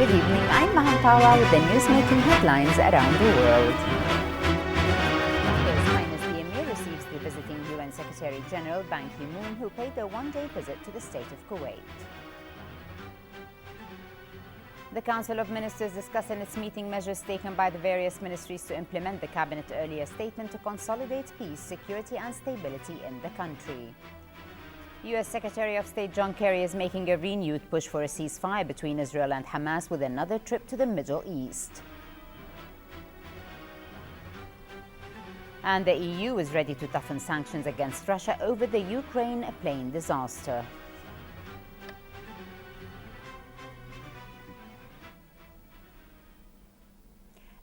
Good evening, I'm Mahantawa with the news-making headlines around the world. His Highness the Emir receives the visiting UN Secretary-General Ban Ki-moon, who paid a one-day visit to the State of Kuwait. The Council of Ministers discussed in its meeting measures taken by the various ministries to implement the Cabinet earlier statement to consolidate peace, security and stability in the country. U.S. Secretary of State John Kerry is making a renewed push for a ceasefire between Israel and Hamas with another trip to the Middle East. And the EU is ready to toughen sanctions against Russia over the Ukraine plane disaster.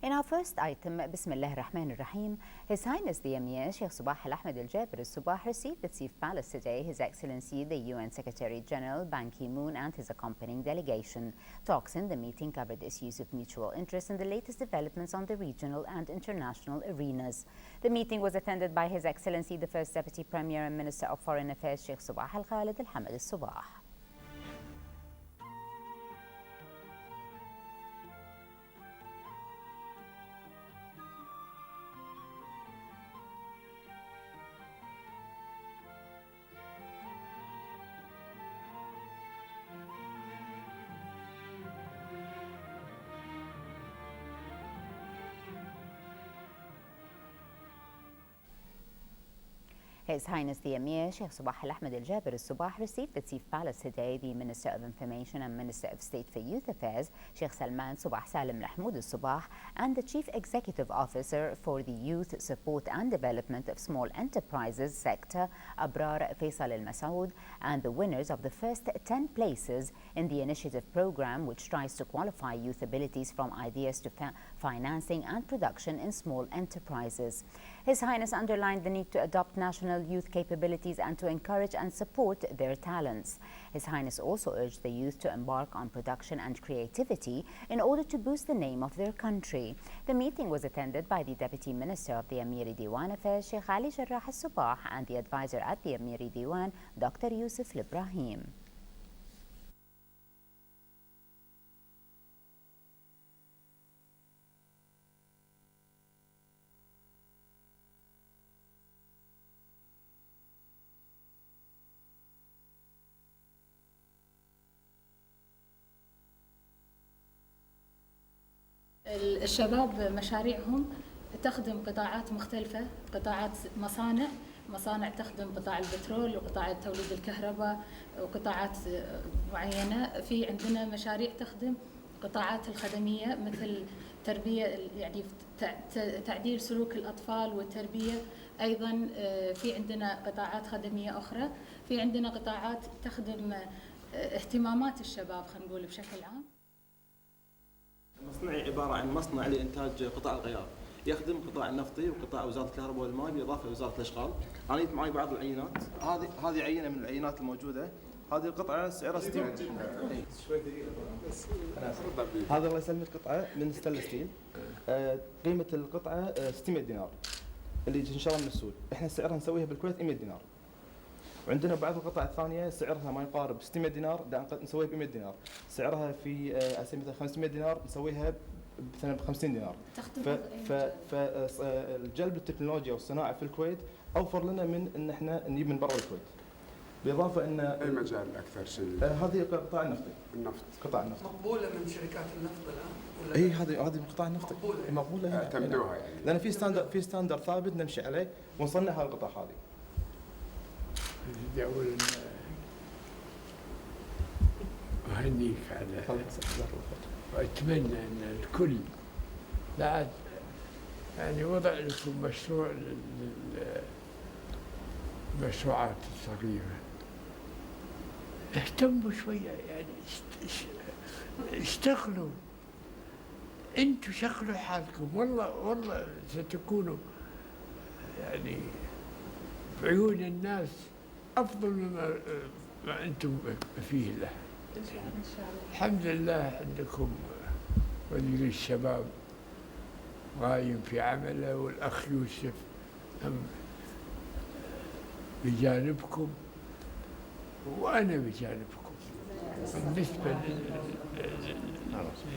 In our first item, Bismillah ar-Rahman ar-Rahim, His Highness the Emir Sheikh Sabah Al-Ahmed Al-Jaber Al-Sabah received at Sif Palace today His Excellency the UN Secretary-General Ban Ki-moon and his accompanying delegation. Talks in the meeting covered issues of mutual interest and the latest developments on the regional and international arenas. The meeting was attended by His Excellency the First Deputy Premier and Minister of Foreign Affairs Sheikh Sabah Al-Khalid Al-Hamad Al-Sabah. His Highness the Emir Sheikh Sabah Al-Ahmed Al-Jaber Al-Sabah received at Sif Palace today the Minister of Information and Minister of State for Youth Affairs Sheikh Salman Sabah Salim Mahmoud Al-Sabah and the Chief Executive Officer for the Youth Support and Development of Small Enterprises sector Abrar Faisal Al-Masoud and the winners of the first 10 places in the initiative program, which tries to qualify youth abilities from ideas to financing and production in small enterprises. His Highness underlined the need to adopt national youth capabilities and to encourage and support their talents. His Highness also urged the youth to embark on production and creativity in order to boost the name of their country. The meeting was attended by the Deputy Minister of the Amiri Diwan Affairs Sheikh Ali Jarrah Al-Sabah and the advisor at the Amiri Diwan Dr. Yusuf Al-Ibrahim. الشباب مشاريعهم تخدم قطاعات مختلفة، قطاعات مصانع تخدم قطاع البترول وقطاع توليد الكهرباء وقطاعات معينة. في عندنا مشاريع تخدم قطاعات الخدمية مثل تربية، يعني تعديل سلوك الأطفال والتربية. أيضا في عندنا قطاعات خدمية أخرى، في عندنا قطاعات تخدم اهتمامات الشباب خلينا نقول بشكل عام. مصنعي عبارة عن مصنع لإنتاج قطاع الغيار، يخدم القطاع النفطي وقطاع وزارة الكهرباء والماء بالإضافة لوزارة الأشغال. أنا جبت معي بعض العينات، هذه عينة من العينات الموجودة. هذه القطعة سعرها 60. هذا الله يسلمك قطعة من ستانلس ستيل. قيمة القطعة 600 دينار اللي إن شاء الله من السوق. إحنا سعرها نسويها بالكويت 100 دينار. وعندنا بعض القطع الثانية سعرها ما يقارب 600 دينار نسويها ب 100 دينار، سعرها في مثلا 500 دينار نسويها ب 50 دينار. فالجلب التكنولوجيا والصناعة في الكويت أوفر لنا من إن إحنا نجيب من برا الكويت. بالإضافة إن أي مجال أكثر شيء؟ هذه قطاع النفطي. قطاع النفط. مقبولة من شركات النفط الآن؟ إي هذه من قطاع النفط. مقبولة هنا. تعتمدوها يعني؟ لأن في ستاندر ثابت نمشي عليه ونصنع هذه القطع هذه. بدي أقول أهنيك على وأتمنى أن الكل بعد يعني وضع لكم مشروع للمشروعات الصغيرة. اهتموا شوية يعني اشتغلوا، انتوا شغلوا حالكم، والله ستكونوا يعني بعيون الناس أفضل ما أنتم فيه له. الحمد لله عندكم وزير الشباب قايم في عمله، والأخ يوسف هم بجانبكم وأنا بجانبكم. بالنسبة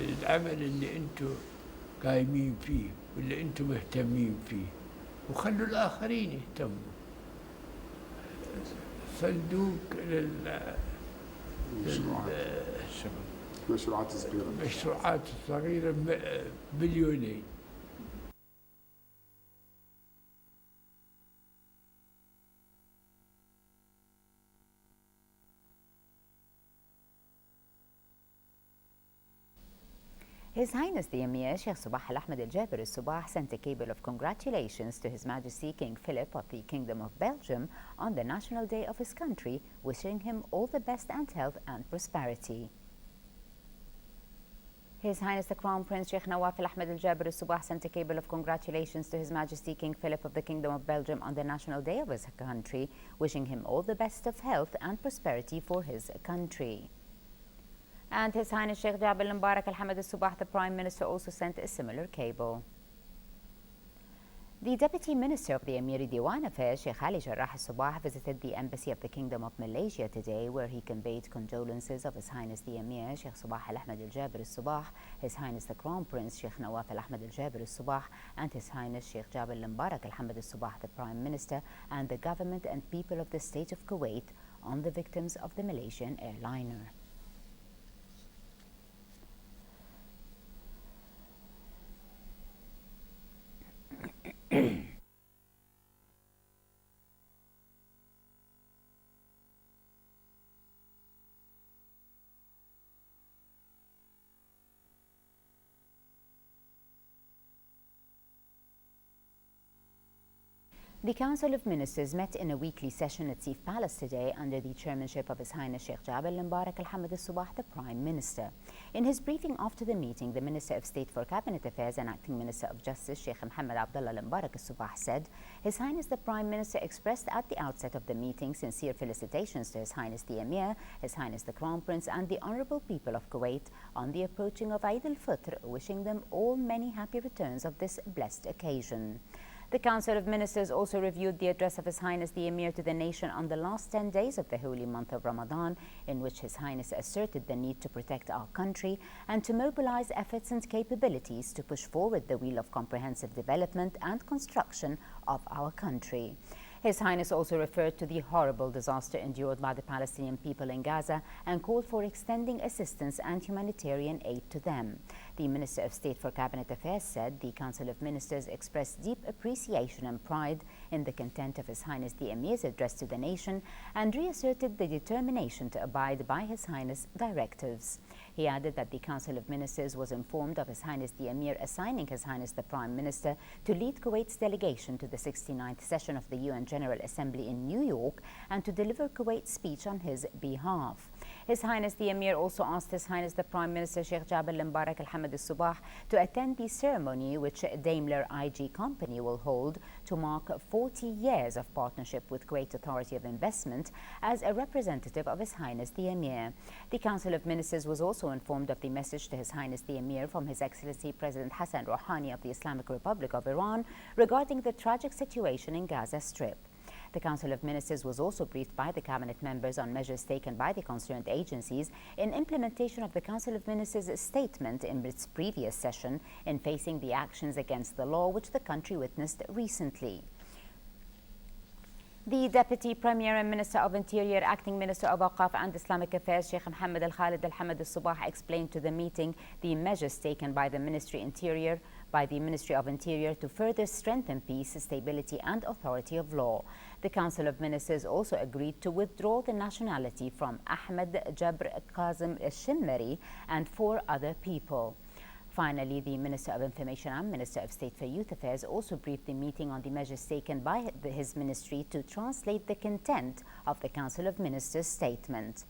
للعمل اللي أنتم قايمين فيه واللي أنتم مهتمين فيه، وخلوا الآخرين يهتموا. صندوق المشروعات الصغيرة. للمشروعات الصغيرة بليونين. His Highness the Emir Sheikh Sabah Al Ahmed Al Jaber Al Sabah sent a cable of congratulations to His Majesty King Philip of the Kingdom of Belgium on the National Day of his country, wishing him all the best and health and prosperity. His Highness the Crown Prince Sheikh Nawaf Al Ahmed Al Jaber Al Sabah sent a cable of congratulations to His Majesty King Philip of the Kingdom of Belgium on the National Day of his country, wishing him all the best of health and prosperity for his country. And His Highness Sheikh Jabal Mubarak Al Hamad Al Sabah, the Prime Minister, also sent a similar cable. The Deputy Minister of the Emiri Diwan Affairs, Sheikh Ali Jarrah Al Sabah, visited the Embassy of the Kingdom of Malaysia today, where he conveyed condolences of His Highness the Emir Sheikh Sabah Al Ahmed Al Jaber Al Sabah, His Highness the Crown Prince Sheikh Nawaf Al Ahmed Al Jaber Al Sabah, and His Highness Sheikh Jabal Mubarak Al Hamad Al Sabah, the Prime Minister, and the government and people of the State of Kuwait on the victims of the Malaysian airliner. The Council of Ministers met in a weekly session at Sif Palace today under the chairmanship of His Highness Sheikh Jabal Mubarak Al Hamad Al Sabah, the Prime Minister. In his briefing after the meeting, the Minister of State for Cabinet Affairs and Acting Minister of Justice Sheikh Mohammed Abdullah Al Mubarak Al Sabah said, His Highness the Prime Minister expressed at the outset of the meeting sincere felicitations to His Highness the Emir, His Highness the Crown Prince, and the honourable people of Kuwait on the approaching of Eid al-Fitr, wishing them all many happy returns of this blessed occasion. The Council of Ministers also reviewed the address of His Highness the Emir to the nation on the last 10 days of the holy month of Ramadan, in which His Highness asserted the need to protect our country and to mobilize efforts and capabilities to push forward the wheel of comprehensive development and construction of our country. His Highness also referred to the horrible disaster endured by the Palestinian people in Gaza and called for extending assistance and humanitarian aid to them. The Minister of State for Cabinet Affairs said the Council of Ministers expressed deep appreciation and pride in the content of His Highness the Emir's address to the nation and reasserted the determination to abide by His Highness' directives. He added that the Council of Ministers was informed of His Highness the Emir assigning His Highness the Prime Minister to lead Kuwait's delegation to the 69th session of the UN General Assembly in New York and to deliver Kuwait's speech on his behalf. His Highness the Emir also asked His Highness the Prime Minister Sheikh Jabal Mubarak Al Hamad Al Sabah to attend the ceremony which Daimler IG Company will hold to mark 40 years of partnership with Kuwait Authority of Investment as a representative of His Highness the Emir. The Council of Ministers was also informed of the message to His Highness the Emir from His Excellency President Hassan Rouhani of the Islamic Republic of Iran regarding the tragic situation in Gaza Strip. The Council of Ministers was also briefed by the Cabinet members on measures taken by the concerned agencies in implementation of the Council of Ministers' statement in its previous session in facing the actions against the law which the country witnessed recently. The Deputy Premier and Minister of Interior, Acting Minister of Awqaf and Islamic Affairs, Sheikh Mohammed Al Khalid Al Hamad Al Sabah, explained to the meeting the measures taken by the Ministry of Interior to further strengthen peace, stability and authority of law. The Council of Ministers also agreed to withdraw the nationality from Ahmed Jabr Kazim Al-Shimmari and 4 other people. Finally, the Minister of Information and Minister of State for Youth Affairs also briefed the meeting on the measures taken by his ministry to translate the content of the Council of Ministers' statement.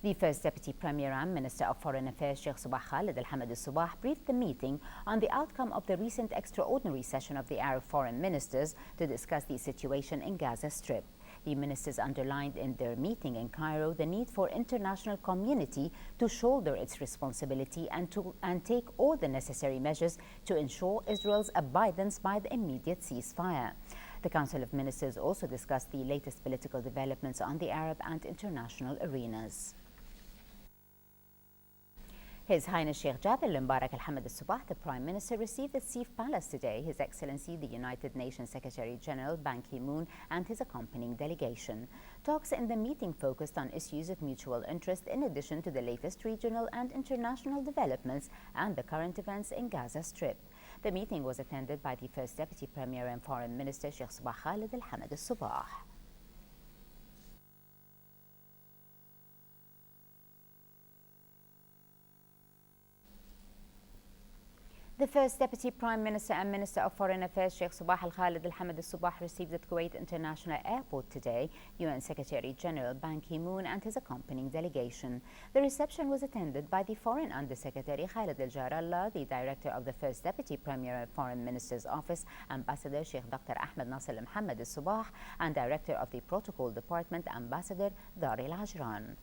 The First Deputy Premier and Minister of Foreign Affairs, Sheikh Sabah Khalid Al Hamad Al Sabah, briefed the meeting on the outcome of the recent extraordinary session of the Arab Foreign Ministers to discuss the situation in Gaza Strip. The ministers underlined in their meeting in Cairo the need for international community to shoulder its responsibility and take all the necessary measures to ensure Israel's abidance by the immediate ceasefire. The Council of Ministers also discussed the latest political developments on the Arab and international arenas. His Highness Sheikh Jabir Mbarak Al-Hamad Al-Subah, the Prime Minister, received at Sif Palace today His Excellency the United Nations Secretary General Ban Ki-moon and his accompanying delegation. Talks in the meeting focused on issues of mutual interest in addition to the latest regional and international developments and the current events in Gaza Strip. The meeting was attended by the First Deputy Premier and Foreign Minister Sheikh Sabah Khalid Al-Hamad Al-Subah. The First Deputy Prime Minister and Minister of Foreign Affairs Sheikh Sabah Al-Khalid Al-Hamad Al-Subah received at Kuwait International Airport today UN Secretary General Ban Ki-moon and his accompanying delegation. The reception was attended by the Foreign Under-Secretary Khalid Al-Jarallah, the Director of the First Deputy Premier and Foreign Minister's Office, Ambassador Sheikh Dr. Ahmed Nasser Al-Muhammad Al-Subah, and Director of the Protocol Department, Ambassador Dari Al-Ajran.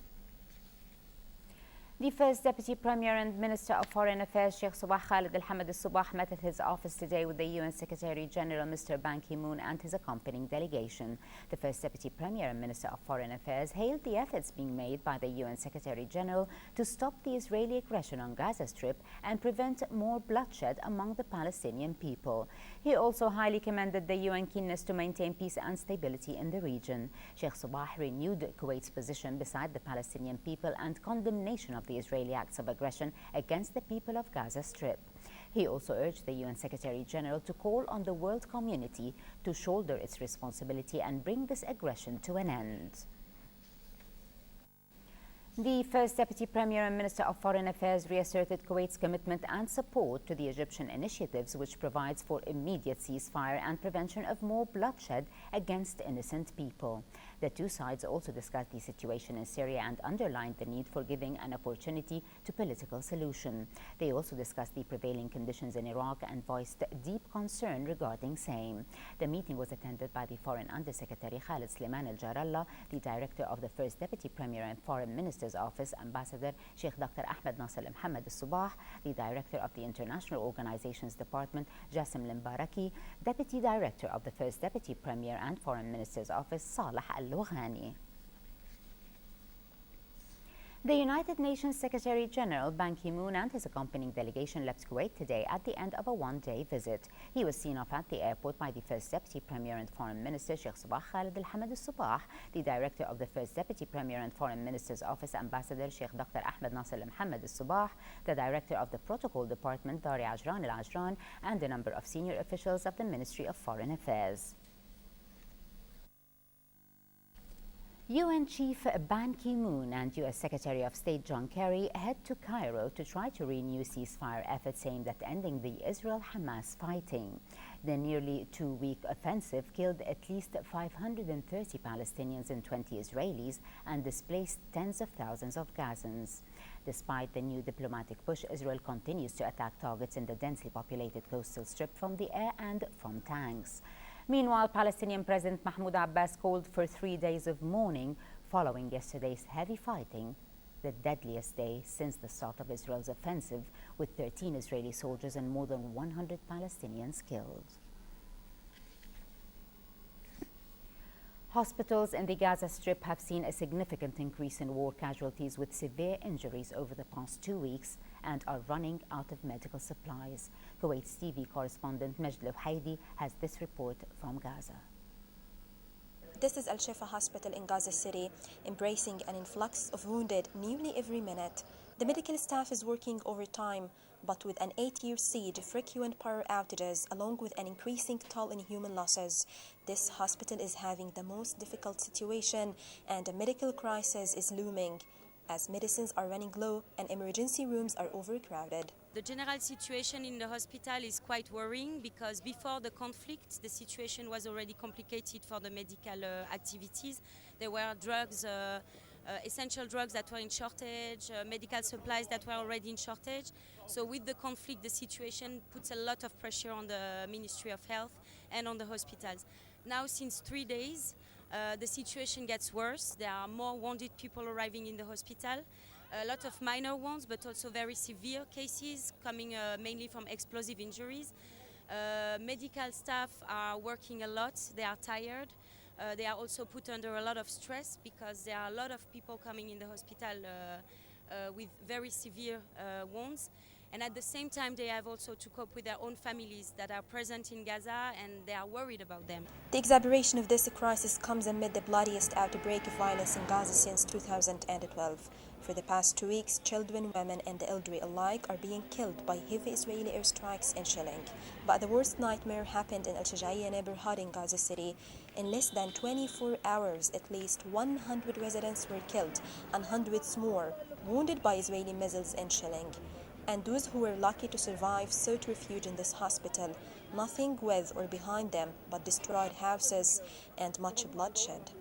The First Deputy Premier and Minister of Foreign Affairs Sheikh Sabah Khalid Al-Hamad Al-Subah met at his office today with the UN Secretary General Mr. Ban Ki-moon and his accompanying delegation. The First Deputy Premier and Minister of Foreign Affairs hailed the efforts being made by the UN Secretary General to stop the Israeli aggression on Gaza Strip and prevent more bloodshed among the Palestinian people. He also highly commended the UN keenness to maintain peace and stability in the region. Sheikh Sabah renewed Kuwait's position beside the Palestinian people and condemnation of the Israeli acts of aggression against the people of Gaza Strip. He also urged the UN Secretary General to call on the world community to shoulder its responsibility and bring this aggression to an end. The First Deputy Premier and Minister of Foreign Affairs reasserted Kuwait's commitment and support to the Egyptian initiatives which provides for immediate ceasefire and prevention of more bloodshed against innocent people. The two sides also discussed the situation in Syria and underlined the need for giving an opportunity to political solution. They also discussed the prevailing conditions in Iraq and voiced deep concern regarding same. The meeting was attended by the Foreign Under-Secretary Khalid Sliman Al-Jarallah, the Director of the First Deputy Premier and Foreign Minister's Office, Ambassador Sheikh Dr. Ahmed Nasser Al-Muhammad Al-Subah, the Director of the International Organizations Department, Jassim Al-Mbaraki, Deputy Director of the First Deputy Premier and Foreign Minister's Office, Saleh Al-Lughani. The United Nations Secretary General Ban Ki-moon and his accompanying delegation left Kuwait today at the end of a one-day visit. He was seen off at the airport by the First Deputy Premier and Foreign Minister Sheikh Sabah Khalid Al-Hamad Al-Subah, the Director of the First Deputy Premier and Foreign Minister's Office, Ambassador Sheikh Dr. Ahmed Nasser Al-Muhammad Al-Subah, the Director of the Protocol Department Dari Ajran Al-Ajran, and a number of senior officials of the Ministry of Foreign Affairs. UN Chief Ban Ki-moon and U.S. Secretary of State John Kerry head to Cairo to try to renew ceasefire efforts aimed at ending the Israel-Hamas fighting. The nearly two-week offensive killed at least 530 Palestinians and 20 Israelis and displaced tens of thousands of Gazans. Despite the new diplomatic push, Israel continues to attack targets in the densely populated coastal strip from the air and from tanks. Meanwhile, Palestinian President Mahmoud Abbas called for 3 days of mourning following yesterday's heavy fighting, the deadliest day since the start of Israel's offensive, with 13 Israeli soldiers and more than 100 Palestinians killed. Hospitals in the Gaza Strip have seen a significant increase in war casualties with severe injuries over the past 2 weeks and are running out of medical supplies. Kuwait's TV correspondent Majd Louhaidi has this report from Gaza. This is Al-Shifa Hospital in Gaza City, embracing an influx of wounded nearly every minute. The medical staff is working overtime, but with an 8-year siege, frequent power outages, along with an increasing toll in human losses, this hospital is having the most difficult situation and a medical crisis is looming, as medicines are running low and emergency rooms are overcrowded. The general situation in the hospital is quite worrying because before the conflict, the situation was already complicated for the medical activities. There were drugs, essential drugs that were in shortage, medical supplies that were already in shortage. So with the conflict, the situation puts a lot of pressure on the Ministry of Health and on the hospitals. Now, since 3 days, the situation gets worse. There are more wounded people arriving in the hospital, a lot of minor wounds, but also very severe cases coming mainly from explosive injuries. Medical staff are working a lot. They are tired. They are also put under a lot of stress because there are a lot of people coming in the hospital with very severe wounds. And at the same time, they have also to cope with their own families that are present in Gaza, and they are worried about them. The exacerbation of this crisis comes amid the bloodiest outbreak of violence in Gaza since 2012. For the past 2 weeks, children, women and the elderly alike are being killed by heavy Israeli airstrikes and shelling. But the worst nightmare happened in Al-Shajaiya neighborhood in Gaza City. In less than 24 hours, at least 100 residents were killed and hundreds more wounded by Israeli missiles and shelling. And those who were lucky to survive sought refuge in this hospital, nothing with or behind them but destroyed houses and much bloodshed.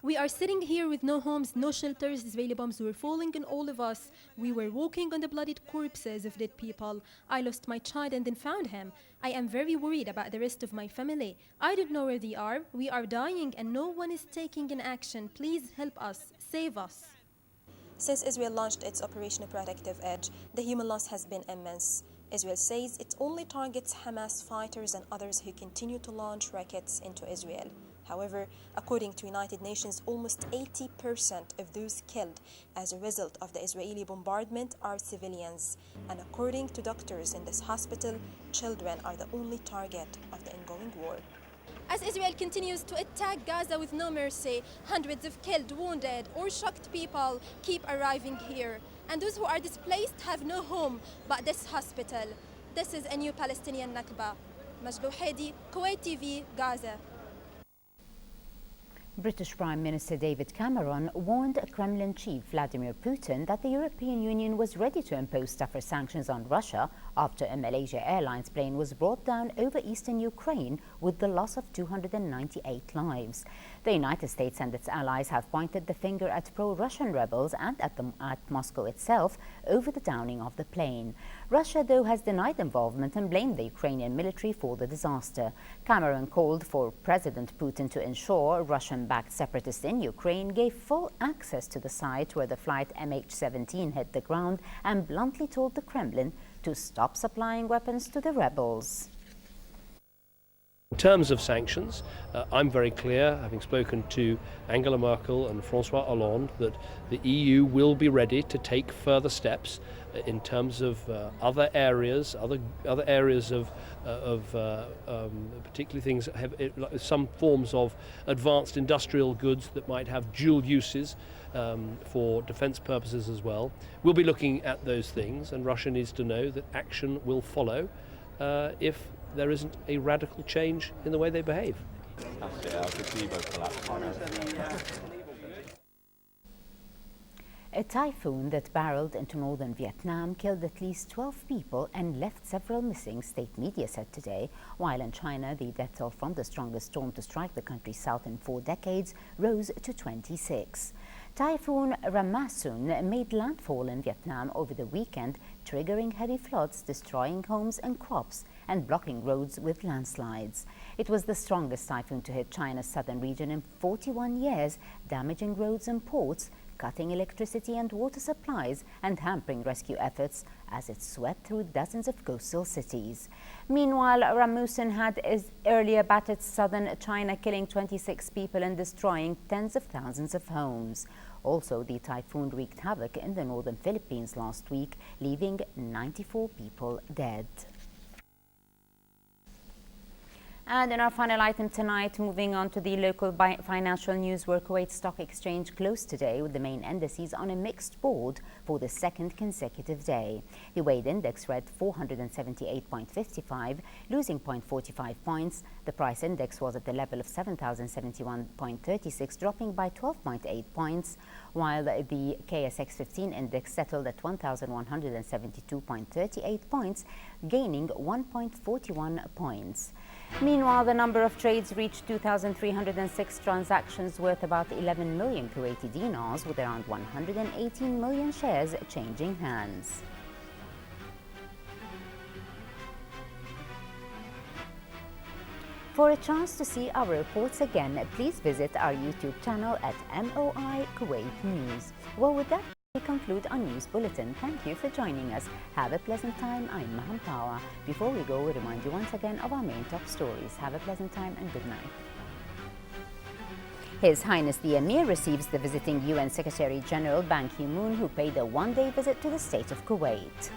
We are sitting here with no homes, no shelters. Israeli bombs were falling on all of us. We were walking on the bloodied corpses of dead people. I lost my child and then found him. I am very worried about the rest of my family. I don't know where they are. We are dying and no one is taking an action. Please help us. Save us. Since Israel launched its Operation Protective Edge, the human loss has been immense. Israel says it only targets Hamas fighters and others who continue to launch rockets into Israel. However, according to United Nations, almost 80% of those killed as a result of the Israeli bombardment are civilians. And according to doctors in this hospital, children are the only target of the ongoing war. As Israel continues to attack Gaza with no mercy, hundreds of killed, wounded, or shocked people keep arriving here. And those who are displaced have no home but this hospital. This is a new Palestinian Nakba. Majlou Hedi, Kuwait TV, Gaza. British Prime Minister David Cameron warned Kremlin chief Vladimir Putin that the European Union was ready to impose tougher sanctions on Russia after a Malaysia Airlines plane was brought down over eastern Ukraine with the loss of 298 lives. The United States and its allies have pointed the finger at pro-Russian rebels and at Moscow itself over the downing of the plane. Russia, though, has denied involvement and blamed the Ukrainian military for the disaster. Cameron called for President Putin to ensure Russian-backed separatists in Ukraine gave full access to the site where the flight MH17 hit the ground and bluntly told the Kremlin to stop supplying weapons to the rebels. In terms of sanctions, I'm very clear, having spoken to Angela Merkel and François Hollande, that the EU will be ready to take further steps in terms of other areas of particularly things that have some forms of advanced industrial goods that might have dual uses for defence purposes as well. We'll be looking at those things, and Russia needs to know that action will follow if there isn't a radical change in the way they behave. A typhoon that barreled into northern Vietnam killed at least 12 people and left several missing, state media said today, while in China the death toll from the strongest storm to strike the country's south in 4 decades rose to 26. Typhoon Ramasun made landfall in Vietnam over the weekend, triggering heavy floods, destroying homes and crops, and blocking roads with landslides. It was the strongest typhoon to hit China's southern region in 41 years, damaging roads and ports, cutting electricity and water supplies, and hampering rescue efforts as it swept through dozens of coastal cities. Meanwhile, Ramasun had earlier battered southern China, killing 26 people and destroying tens of thousands of homes. Also, the typhoon wreaked havoc in the northern Philippines last week, leaving 94 people dead. And in our final item tonight, moving on to the local financial news, where Kuwait Stock Exchange closed today with the main indices on a mixed board for the second consecutive day. The weighed index read 478.55, losing 0.45 points. The price index was at the level of 7,071.36, dropping by 12.8 points, while the KSX 15 index settled at 1,172.38 points, gaining 1.41 points. Meanwhile, the number of trades reached 2,306 transactions worth about 11 million Kuwaiti dinars, with around 118 million shares changing hands. For a chance to see our reports again, please visit our YouTube channel at MOI Kuwait News. Well, with that, we conclude our news bulletin. Thank you for joining us. Have a pleasant time. I'm Maham Pawa. Before we go, we remind you once again of our main top stories. Have a pleasant time and good night. His Highness the Emir receives the visiting UN Secretary General Ban Ki-moon, who paid a one-day visit to the State of Kuwait.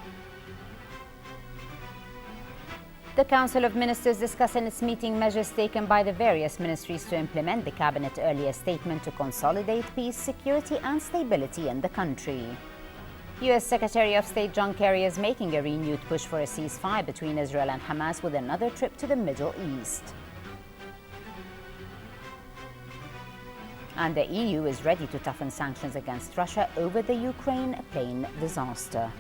The Council of Ministers discussed in its meeting measures taken by the various ministries to implement the Cabinet earlier statement to consolidate peace, security and stability in the country. U.S. Secretary of State John Kerry is making a renewed push for a ceasefire between Israel and Hamas with another trip to the Middle East. And the EU is ready to toughen sanctions against Russia over the Ukraine plane disaster.